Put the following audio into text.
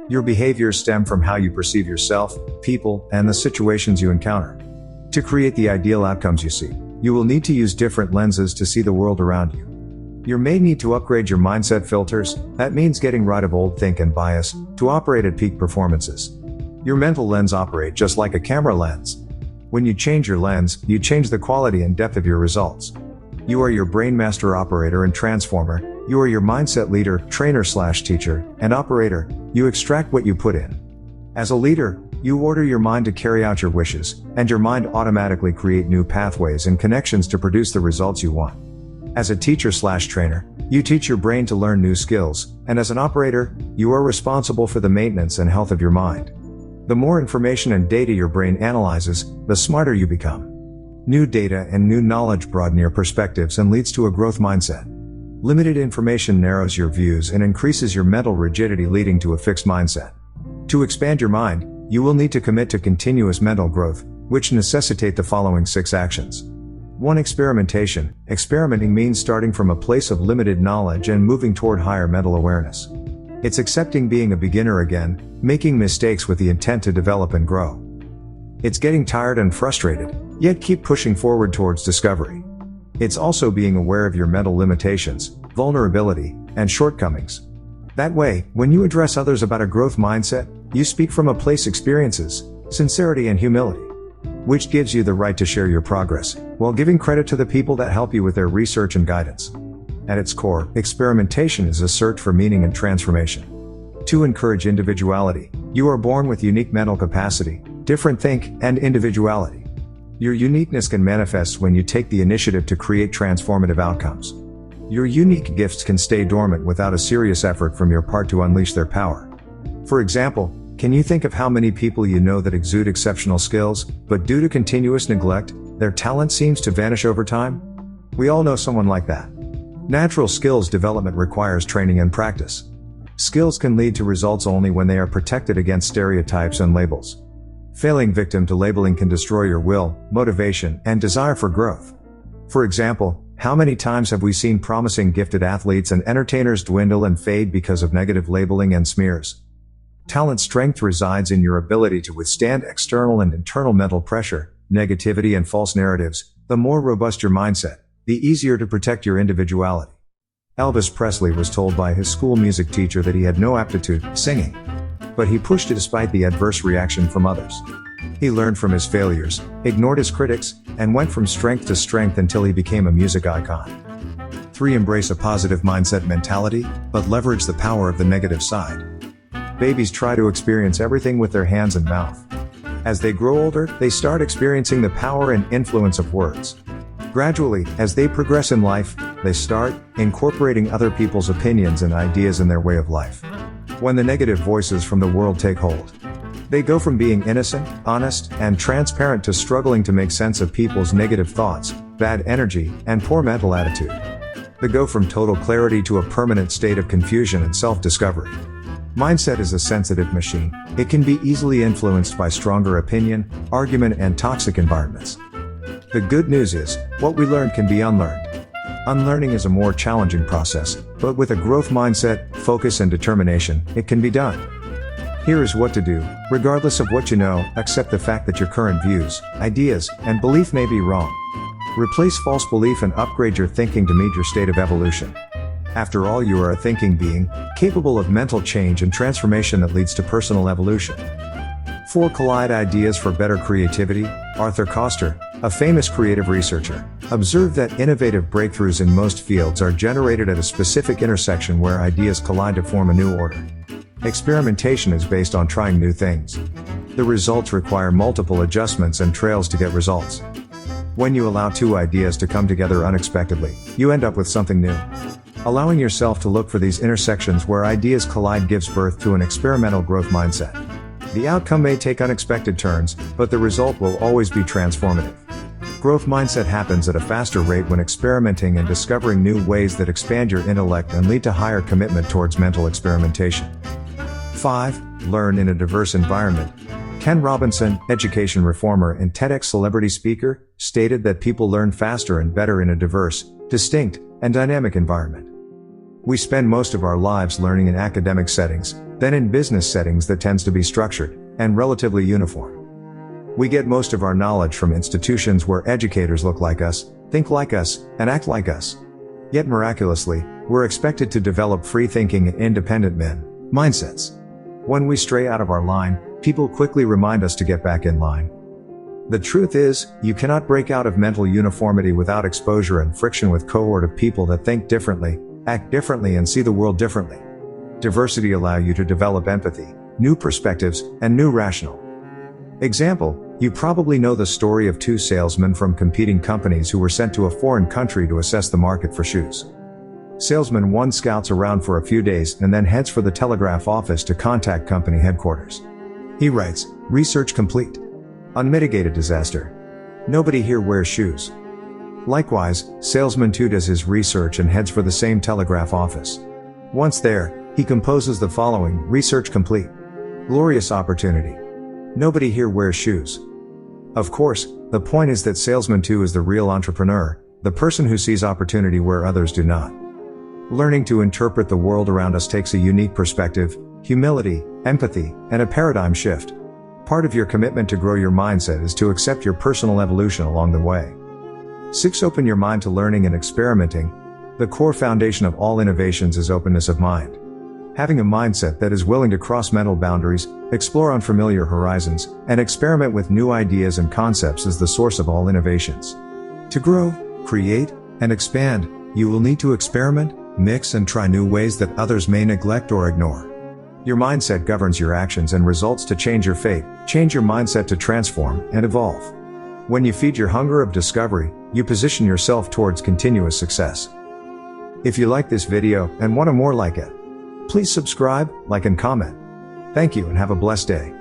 Your behaviors stem from how you perceive yourself, people, and the situations you encounter. To create the ideal outcomes you seek, you will need to use different lenses to see the world around you. You may need to upgrade your mindset filters. That means getting rid of old think and bias to operate at peak performances. Your mental lens operates just like a camera lens. When you change your lens, you change the quality and depth of your results. You are your brain master operator and transformer. You are your mindset leader, trainer/teacher, and operator. You extract what you put in. As a leader, you order your mind to carry out your wishes, and your mind automatically create new pathways and connections to produce the results you want. As a teacher/trainer, you teach your brain to learn new skills, and as an operator, you are responsible for the maintenance and health of your mind. The more information and data your brain analyzes, the smarter you become. New data and new knowledge broaden your perspectives and leads to a growth mindset. Limited information narrows your views and increases your mental rigidity, leading to a fixed mindset. To expand your mind, you will need to commit to continuous mental growth, which necessitate the following 6 actions. 1. Experimentation. Experimenting means starting from a place of limited knowledge and moving toward higher mental awareness. It's accepting being a beginner again, making mistakes with the intent to develop and grow. It's getting tired and frustrated, yet keep pushing forward towards discovery. It's also being aware of your mental limitations, vulnerability, and shortcomings. That way, when you address others about a growth mindset, you speak from a place of experiences, sincerity, and humility, which gives you the right to share your progress, while giving credit to the people that help you with their research and guidance. At its core, experimentation is a search for meaning and transformation. To encourage individuality, you are born with unique mental capacity, different think, and individuality. Your uniqueness can manifest when you take the initiative to create transformative outcomes. Your unique gifts can stay dormant without a serious effort from your part to unleash their power. For example, can you think of how many people you know that exude exceptional skills, but due to continuous neglect, their talent seems to vanish over time? We all know someone like that. Natural skills development requires training and practice. Skills can lead to results only when they are protected against stereotypes and labels. Failing victim to labeling can destroy your will, motivation, and desire for growth. For example, how many times have we seen promising gifted athletes and entertainers dwindle and fade because of negative labeling and smears? Talent's strength resides in your ability to withstand external and internal mental pressure, negativity, and false narratives. The more robust your mindset, the easier to protect your individuality. Elvis Presley was told by his school music teacher that he had no aptitude singing, but he pushed it despite the adverse reaction from others. He learned from his failures, ignored his critics, and went from strength to strength until he became a music icon. 3. Embrace a positive mindset mentality, but leverage the power of the negative side. Babies try to experience everything with their hands and mouth. As they grow older, they start experiencing the power and influence of words. Gradually, as they progress in life, they start incorporating other people's opinions and ideas in their way of life. When the negative voices from the world take hold, they go from being innocent, honest, and transparent to struggling to make sense of people's negative thoughts, bad energy, and poor mental attitude. They go from total clarity to a permanent state of confusion and self-discovery. Mindset is a sensitive machine. It can be easily influenced by stronger opinion, argument, and toxic environments. The good news is, what we learned can be unlearned. Unlearning is a more challenging process, but with a growth mindset, focus, and determination, it can be done. Here is what to do. Regardless of what you know, accept the fact that your current views, ideas, and belief may be wrong. Replace false belief and upgrade your thinking to meet your state of evolution. After all, you are a thinking being, capable of mental change and transformation that leads to personal evolution. 4. Collide ideas for better creativity. Arthur Koester, a famous creative researcher, observed that innovative breakthroughs in most fields are generated at a specific intersection where ideas collide to form a new order. Experimentation is based on trying new things. The results require multiple adjustments and trails to get results. When you allow 2 ideas to come together unexpectedly, you end up with something new. Allowing yourself to look for these intersections where ideas collide gives birth to an experimental growth mindset. The outcome may take unexpected turns, but the result will always be transformative. Growth mindset happens at a faster rate when experimenting and discovering new ways that expand your intellect and lead to higher commitment towards mental experimentation. 5. Learn in a diverse environment. Ken Robinson, education reformer and TEDx celebrity speaker, stated that people learn faster and better in a diverse, distinct, and dynamic environment. We spend most of our lives learning in academic settings, Then in business settings that tends to be structured and relatively uniform. We get most of our knowledge from institutions where educators look like us, think like us, and act like us. Yet miraculously, we're expected to develop free-thinking and independent mindsets. When we stray out of our line, people quickly remind us to get back in line. The truth is, you cannot break out of mental uniformity without exposure and friction with cohort of people that think differently, act differently, and see the world differently. Diversity allows you to develop empathy, new perspectives, and new rational. Example, you probably know the story of two salesmen from competing companies who were sent to a foreign country to assess the market for shoes. Salesman 1 scouts around for a few days and then heads for the telegraph office to contact company headquarters. He writes, "Research complete. Unmitigated disaster. Nobody here wears shoes." Likewise, salesman 2 does his research and heads for the same telegraph office. Once there, he composes the following, "Research complete. Glorious opportunity. Nobody here wears shoes." Of course, the point is that salesman 2 is the real entrepreneur, the person who sees opportunity where others do not. Learning to interpret the world around us takes a unique perspective, humility, empathy, and a paradigm shift. Part of your commitment to grow your mindset is to accept your personal evolution along the way. 6. Open your mind to learning and experimenting. The core foundation of all innovations is openness of mind. Having a mindset that is willing to cross mental boundaries, explore unfamiliar horizons, and experiment with new ideas and concepts is the source of all innovations. To grow, create, and expand, you will need to experiment, mix, and try new ways that others may neglect or ignore. Your mindset governs your actions and results. To change your fate, change your mindset to transform and evolve. When you feed your hunger of discovery, you position yourself towards continuous success. If you like this video and want more like it, please subscribe, like, and comment. Thank you and have a blessed day.